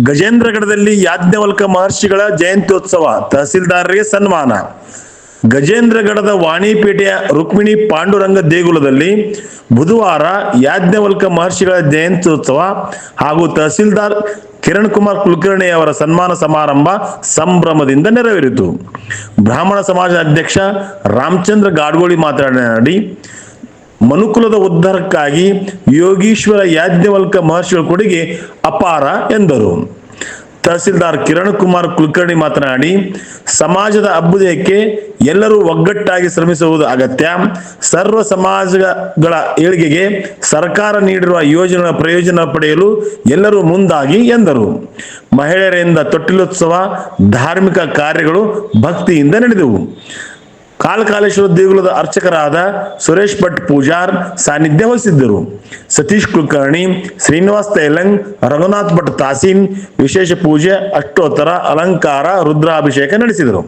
ಗಜೇಂದ್ರಗಢದಲ್ಲಿ ಯಾಜ್ಞವಲ್ಕ ಮಹರ್ಷಿಗಳ ಜಯಂತ್ಯೋತ್ಸವ, ತಹಸೀಲ್ದಾರರಿಗೆ ಸನ್ಮಾನ. ಗಜೇಂದ್ರಗಢದ ವಾಣಿಪೇಟೆಯ ರುಕ್ಮಿಣಿ ಪಾಂಡುರಂಗ ದೇಗುಲದಲ್ಲಿ ಬುಧವಾರ ಯಾಜ್ಞವಲ್ಕ ಮಹರ್ಷಿಗಳ ಜಯಂತ್ಯೋತ್ಸವ ಹಾಗೂ ತಹಸೀಲ್ದಾರ್ ಕಿರಣ್ ಕುಮಾರ್ ಕುಲಕರ್ಣಿ ಅವರ ಸನ್ಮಾನ ಸಮಾರಂಭ ಸಂಭ್ರಮದಿಂದ ನೆರವೇರಿತು. ಬ್ರಾಹ್ಮಣ ಸಮಾಜ ಅಧ್ಯಕ್ಷ ರಾಮಚಂದ್ರ ಗಾಡ್ಗೋಳಿ ಮಾತನಾಡಿ, ಮನುಕುಲದ ಉದ್ಧಾರಕ್ಕಾಗಿ ಯೋಗೀಶ್ವರ ಯಾಜ್ಞವಲ್ಕ ಮಹರ್ಷಿಗಳ ಕೊಡುಗೆ ಅಪಾರ ಎಂದರು. ತಹಸೀಲ್ದಾರ್ ಕಿರಣ್ ಕುಮಾರ್ ಕುಲಕರ್ಣಿ ಮಾತನಾಡಿ, ಸಮಾಜದ ಅಭ್ಯುದಯಕ್ಕೆ ಎಲ್ಲರೂ ಒಗ್ಗಟ್ಟಾಗಿ ಶ್ರಮಿಸುವುದು ಅಗತ್ಯ. ಸರ್ವ ಸಮಾಜಗಳ ಏಳಿಗೆಗೆ ಸರ್ಕಾರ ನೀಡಿರುವ ಯೋಜನೆಗಳ ಪ್ರಯೋಜನ ಪಡೆಯಲು ಎಲ್ಲರೂ ಮುಂದಾಗಿ ಎಂದರು. ಮಹಿಳೆಯರಿಂದ ತೊಟ್ಟಿಲೋತ್ಸವ, ಧಾರ್ಮಿಕ ಕಾರ್ಯಗಳು ಭಕ್ತಿಯಿಂದ ನಡೆದವು. ಕಾಲಕಾಲೇಶ್ವರ ದೇಗುಲದ ಅರ್ಚಕರಾದ ಸುರೇಶ್ ಭಟ್ ಪೂಜಾರ್ ಸಾನ್ನಿಧ್ಯ ವಹಿಸಿದ್ದರು. ಸತೀಶ್ ಕುಲಕರ್ಣಿ, ಶ್ರೀನಿವಾಸ್ ತೈಲಂಗ್, ರಘುನಾಥ್ ಭಟ್ ತಾಸೀನ್ ವಿಶೇಷ ಪೂಜೆ, ಅಷ್ಟೋತ್ತರ, ಅಲಂಕಾರ, ರುದ್ರಾಭಿಷೇಕ ನಡೆಸಿದರು.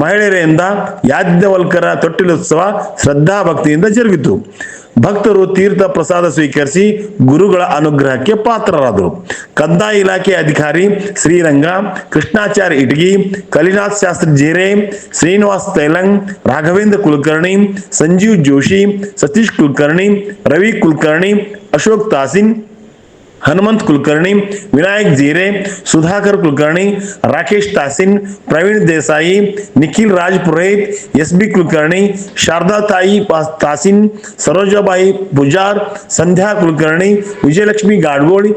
ಮಹಿಳೆಯರಿಂದ ಯಾಜ್ಞವಲ್ಕರ ತೊಟ್ಟಿಲೋತ್ಸವ ಶ್ರದ್ಧಾ ಭಕ್ತಿಯಿಂದ ಜರುಗಿತು. ಭಕ್ತರು ತೀರ್ಥ ಪ್ರಸಾದ ಸ್ವೀಕರಿಸಿ ಗುರುಗಳ ಅನುಗ್ರಹಕ್ಕೆ ಪಾತ್ರರಾದರು. ಕಂದಾಯ ಇಲಾಖೆ ಅಧಿಕಾರಿ ಶ್ರೀರಂಗ, ಕೃಷ್ಣಾಚಾರ್ಯ ಇಟಗಿ, ಕಲಿನಾಥ್ ಶಾಸ್ತ್ರಿ ಜೇರೆ, ಶ್ರೀನಿವಾಸ್ ತೈಲಂಗ್, ರಾಘವೇಂದ್ರ ಕುಲಕರ್ಣಿ, ಸಂಜೀವ್ ಜೋಶಿ, ಸತೀಶ್ ಕುಲಕರ್ಣಿ, ರವಿ ಕುಲಕರ್ಣಿ, ಅಶೋಕ್ ತಾಸಿನ್, ಹನುಮಂತ್ ಕುಲಕರ್ಣಿ, ವಿನಾಯಕ್ ಜೀರೆ, ಸುಧಾಕರ್ ಕುಲಕರ್ಣಿ, ರಾಕೇಶ್ ತಾಸಿನ್, ಪ್ರವೀಣ್ ದೇಸಾಯಿ, ನಿಖಿಲ್ ರಾಜ್ ಪುರೋಹಿತ್, ಎಸ್.ಬಿ. ಕುಲಕರ್ಣಿ, ಶಾರದಾ ತಾಯಿ ತಾಸಿನ್, ಸರೋಜಾಬಾಯಿ ಪೂಜಾರ್, ಸಂಧ್ಯಾ ಕುಲಕರ್ಣಿ, ವಿಜಯಲಕ್ಷ್ಮಿ ಗಾಡ್ಗೋಳಿ,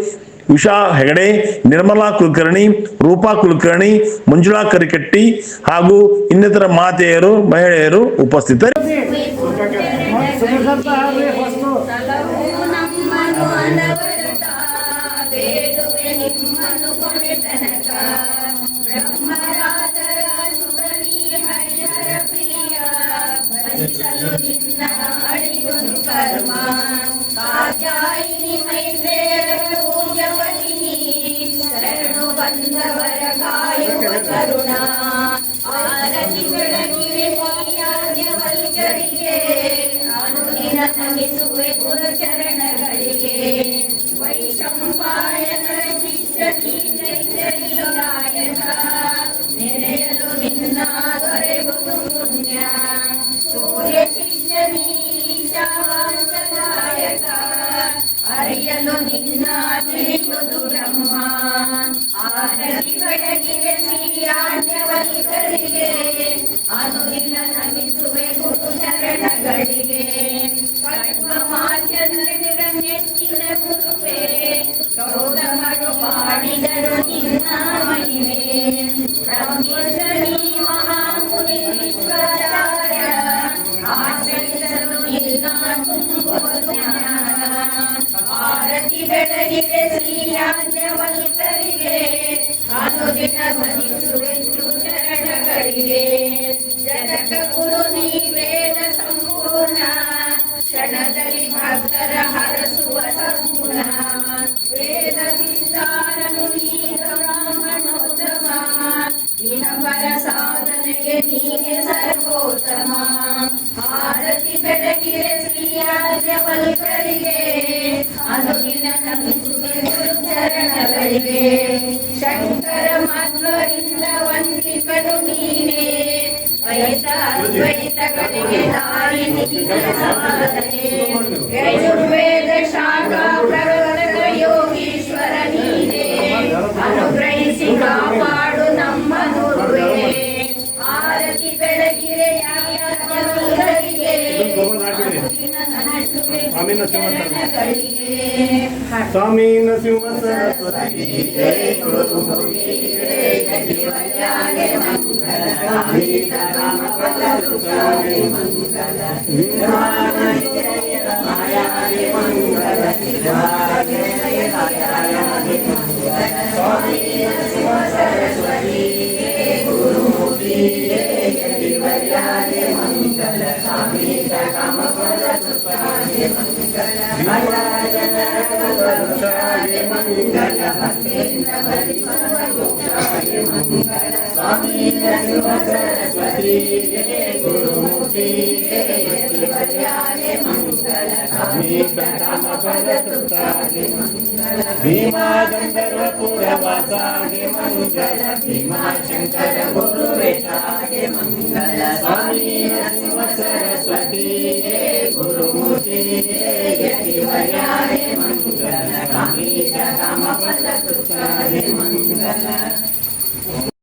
ಉಷಾ ಹೆಗಡೆ, ನಿರ್ಮಲಾ ಕುಲಕರ್ಣಿ, ರೂಪಾ ಕುಲಕರ್ಣಿ, ಮಂಜುಳಾ ಕರಿಕಟ್ಟಿ ಹಾಗೂ ಇನ್ನಿತರ ಮಾತೆಯರು, ಮಹಿಳೆಯರು ಉಪಸ್ಥಿತರು. ಜನಕ ಗುರು ನೀವೇದ ಸಂಪೂರ್ಣ ಕ್ಷಣದಲ್ಲಿ ಭಕ್ತರ ಹರಸುವ ಸಂಪೂರ್ಣ ವೇದ ವಿಸ್ತಾರನು ನೀರ ಬ್ರಾಹ್ಮಣೋತ್ತಮ ಇನ್ನೊಬ್ಬರ ಸಾಧನೆಗೆ ನೀನೆ ಸರ್ವೋತ್ತಮ ಆರತಿ ಬೆಳಗಿರೆ ಶ್ರೀಯಾಜ್ಞವಲ್ಕರಿಗೆ ಅನುದಿನ ನಮಿಸುವೆ ಗುರುಚರಣಗಳಿಗೆ ಶಂಕರ ಮಧ್ವರಿಂದ ವಂದಿಪನು ನೀನೇ ದ್ವೈತಗಳಿಗೆ ದಾರಿ ಸಾಧನೆ ಯಜುರ್ವೇದ ಶಾಖಾ ಪ್ರವರ್ತಕ ಯೋಗೀಶ್ವರ ನೀನೇ ಅನುಗ್ರಹಿಸಿ ಕಾಪಾಡು ನಮ್ಮ ಗುರುವೇ ಆರತಿ ಬೆಳಗಿರೆ ಯಾಜ್ಞವಲ್ಕರಿಗೆ ಸ್ವಾಮಿ ನರಸಿಂಹ ಸರಸ್ವತಿ सरस्वती गुरुमूर्ति मंगल स्वामी प्रथम फलकृतागे मंगल भीमा गंधर्व पुरवासागे मंगल भीमा शंकर गुरुवेतागे मंगल स्वामी नरसिंह सरस्वती गुरुमूर्ती यतिवर्यागे मंगल कामी जगम फलकृतागे मंगल